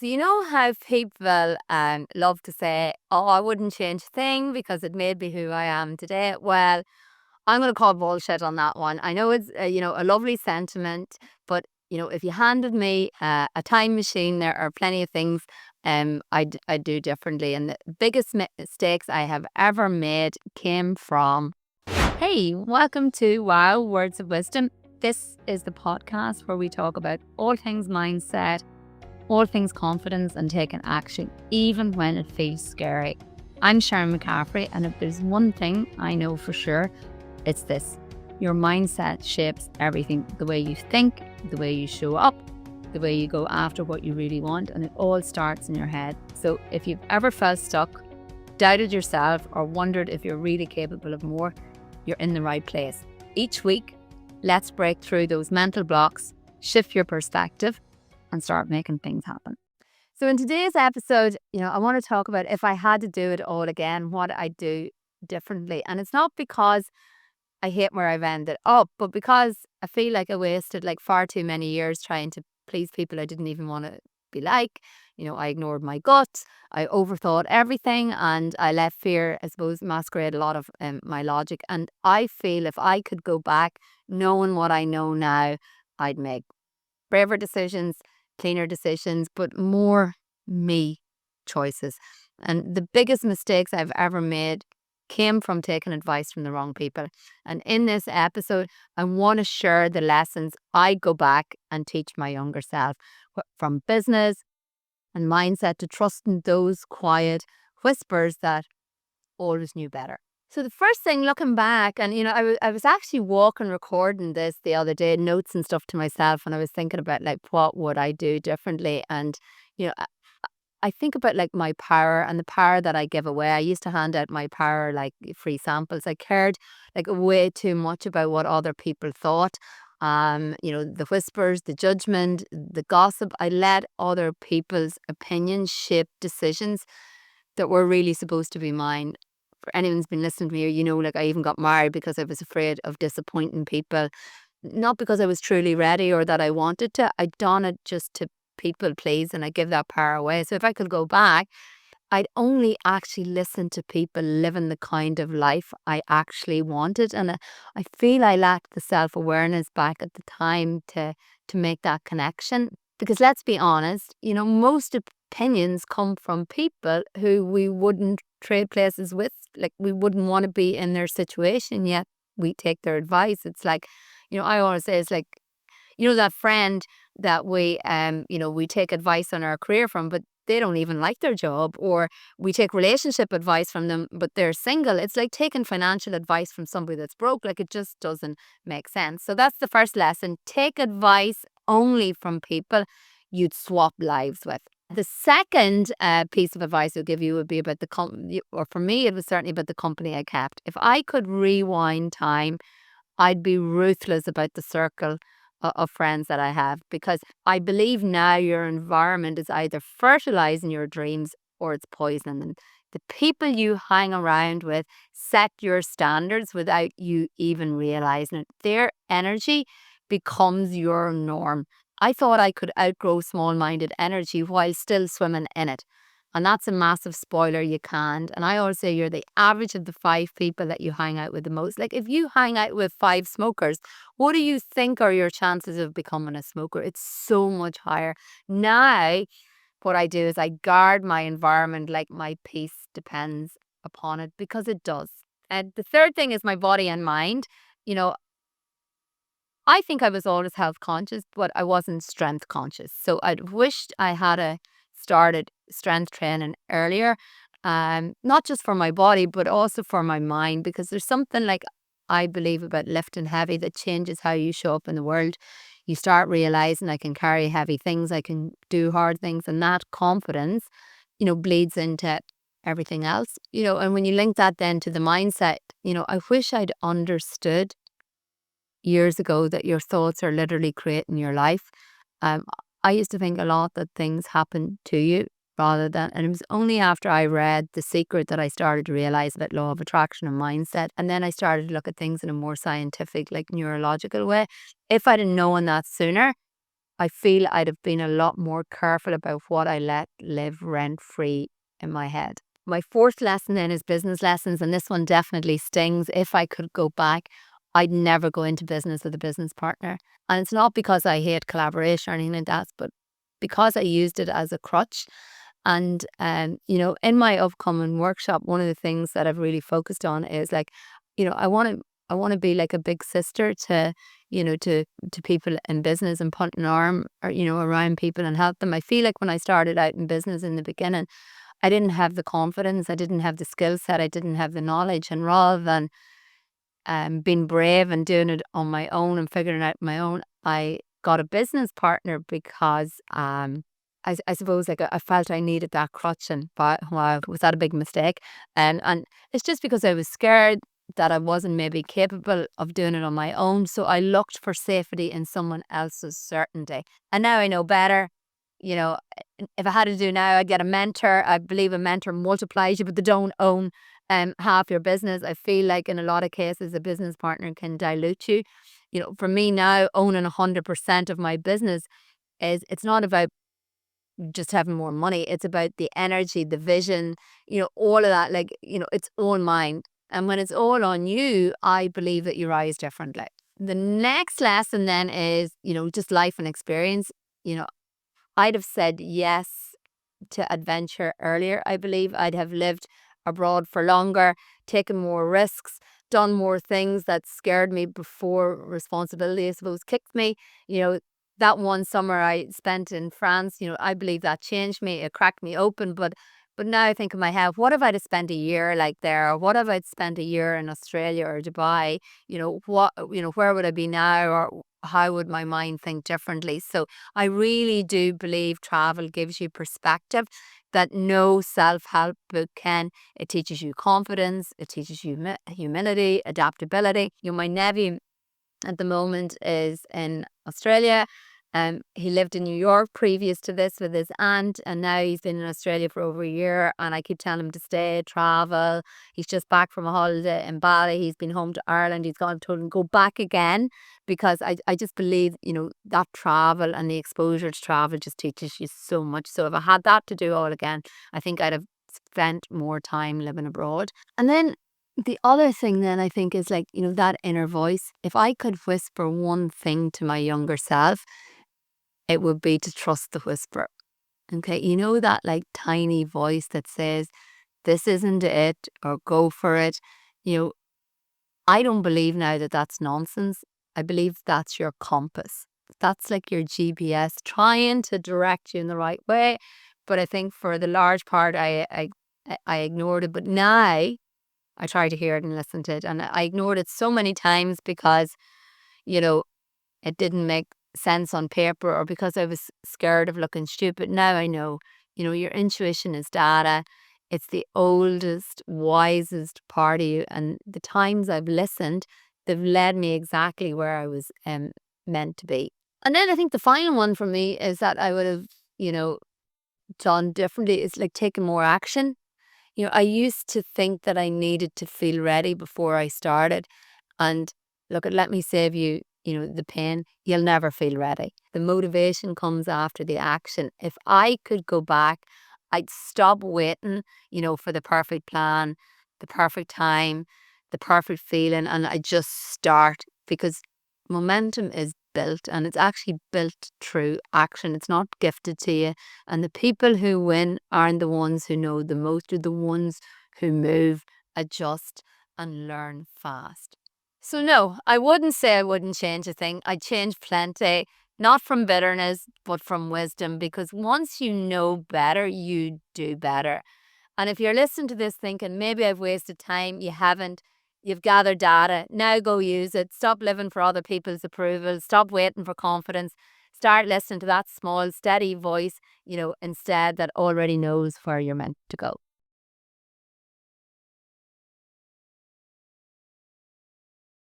So you know how people love to say, "Oh, I wouldn't change a thing because it made me who I am today." Well, I'm going to call bullshit on that one. I know it's a lovely sentiment, but if you handed me a time machine, there are plenty of things I'd do differently. And the biggest mistakes I have ever made came from. Hey, welcome to Wow Words of Wisdom. This is the podcast where we talk about all things mindset, all things confidence, and taking action, even when it feels scary. I'm Sharon McCaffrey, and if there's one thing I know for sure, it's this. Your mindset shapes everything. The way you think, the way you show up, the way you go after what you really want, and it all starts in your head. So if you've ever felt stuck, doubted yourself, or wondered if you're really capable of more, you're in the right place. Each week, let's break through those mental blocks, shift your perspective, and start making things happen. So in today's episode, I want to talk about if I had to do it all again, what I'd do differently. And it's not because I hate where I've ended up, but because I feel like I wasted like far too many years trying to please people I didn't even want to be like. I ignored my gut, I overthought everything, and I let fear, I suppose, masquerade a lot of my logic. And I feel if I could go back knowing what I know now, I'd make braver decisions, cleaner decisions, but more me choices. And the biggest mistakes I've ever made came from taking advice from the wrong people. And in this episode, I want to share the lessons I go back and teach my younger self, from business and mindset to trusting those quiet whispers that always knew better. So the first thing, looking back, and I was actually walking, recording this the other day, notes and stuff to myself, and I was thinking about like what would I do differently. And you know, I think about like my power and the power that I give away. I used to hand out my power like free samples. I cared like way too much about what other people thought. The whispers, the judgment, the gossip. I let other people's opinions shape decisions that were really supposed to be mine. For anyone who's been listening to me, like I even got married because I was afraid of disappointing people. Not because I was truly ready or that I wanted to. I done it just to people please, and I give that power away. So if I could go back, I'd only actually listen to people living the kind of life I actually wanted. And I feel I lacked the self-awareness back at the time to make that connection. Because let's be honest, most opinions come from people who we wouldn't trade places with. Like we wouldn't want to be in their situation, yet we take their advice. It's like, I always say it's like, that friend that we take advice on our career from, but they don't even like their job, or we take relationship advice from them, but they're single. It's like taking financial advice from somebody that's broke. Like it just doesn't make sense. So that's the first lesson. Take advice only from people you'd swap lives with. The second piece of advice I'll give you would be about the company, or for me, it was certainly about the company I kept. If I could rewind time, I'd be ruthless about the circle of friends that I have, because I believe now your environment is either fertilizing your dreams or it's poisoning them. The people you hang around with set your standards without you even realizing it. Their energy becomes your norm. I thought I could outgrow small-minded energy while still swimming in it. And that's a massive spoiler, you can't. And I always say you're the average of the 5 people that you hang out with the most. Like if you hang out with 5 smokers, what do you think are your chances of becoming a smoker? It's so much higher. Now, what I do is I guard my environment like my peace depends upon it, because it does. And the third thing is my body and mind. You know, I think I was always health conscious, but I wasn't strength conscious. So I'd wished I had started strength training earlier, not just for my body, but also for my mind, because there's something like I believe about lifting heavy that changes how you show up in the world. You start realizing I can carry heavy things, I can do hard things, and that confidence, bleeds into everything else. And when you link that then to the mindset, I wish I'd understood years ago that your thoughts are literally creating your life. Um, I used to think a lot that things happen to you rather than, and it was only after I read The Secret that I started to realize that law of attraction and mindset. And then I started to look at things in a more scientific, like neurological way. If I'd have known that sooner, I feel I'd have been a lot more careful about what I let live rent free in my head. My fourth lesson then is business lessons, and this one definitely stings. If I could go back, I'd never go into business with a business partner. And it's not because I hate collaboration or anything like that, but because I used it as a crutch. And in my upcoming workshop, one of the things that I've really focused on is like, I want to be like a big sister to, to people in business and put an arm or, around people and help them. I feel like when I started out in business in the beginning, I didn't have the confidence, I didn't have the skill set, I didn't have the knowledge. And rather than being brave and doing it on my own and figuring it out my own, I got a business partner because I suppose like I felt I needed that crutch, and wow, was that a big mistake? And it's just because I was scared that I wasn't maybe capable of doing it on my own. So I looked for safety in someone else's certainty. And now I know better. You know, if I had to do now, I'd get a mentor. I believe a mentor multiplies you, but they don't own half your business. I feel like in a lot of cases, a business partner can dilute you. For me now, owning 100% of my business it's not about just having more money. It's about the energy, the vision, all of that. Like, it's all mine. And when it's all on you, I believe that you rise differently. The next lesson then is, just life and experience. You know, I'd have said yes to adventure earlier. I believe I'd have lived abroad for longer, taken more risks, done more things that scared me before responsibility, I suppose, kicked me. You know, that one summer I spent in France, I believe that changed me. It cracked me open. But now I think in my head, what if I'd have spent a year like there? Or what if I'd spent a year in Australia or Dubai? Where would I be now? Or how would my mind think differently? So I really do believe travel gives you perspective that no self-help book can. It teaches you confidence, it teaches you humility, adaptability. My nephew at the moment is in Australia. He lived in New York previous to this with his aunt, and now he's been in Australia for over a year. And I keep telling him to stay, travel. He's just back from a holiday in Bali. He's been home to Ireland. He's gone, told him go back again, because I just believe that travel and the exposure to travel just teaches you so much. So if I had that to do all again, I think I'd have spent more time living abroad. And then the other thing then I think is like, that inner voice. If I could whisper one thing to my younger self, it would be to trust the whisper. Okay. That like tiny voice that says, this isn't it, or go for it. You know, I don't believe now that that's nonsense. I believe that's your compass. That's like your GPS trying to direct you in the right way. But I think for the large part, I ignored it. But now I try to hear it and listen to it. And I ignored it so many times because, you know, it didn't make sense on paper, or because I was scared of looking stupid. Now I know, your intuition is data. It's the oldest, wisest part of you. And the times I've listened, they've led me exactly where I was meant to be. And then I think the final one for me is that I would have, done differently is like taking more action. I used to think that I needed to feel ready before I started. And look, let me save you, the pain. You'll never feel ready. The motivation comes after the action. If I could go back, I'd stop waiting, for the perfect plan, the perfect time, the perfect feeling, and I just start, because momentum is built, and it's actually built through action. It's not gifted to you. And the people who win aren't the ones who know the most, they're the ones who move, adjust, and learn fast. So no, I wouldn't say I wouldn't change a thing. I'd change plenty, not from bitterness, but from wisdom, because once you know better, you do better. And if you're listening to this thinking, maybe I've wasted time, you haven't. You've gathered data. Now go use it. Stop living for other people's approval. Stop waiting for confidence. Start listening to that small, steady voice, instead, that already knows where you're meant to go.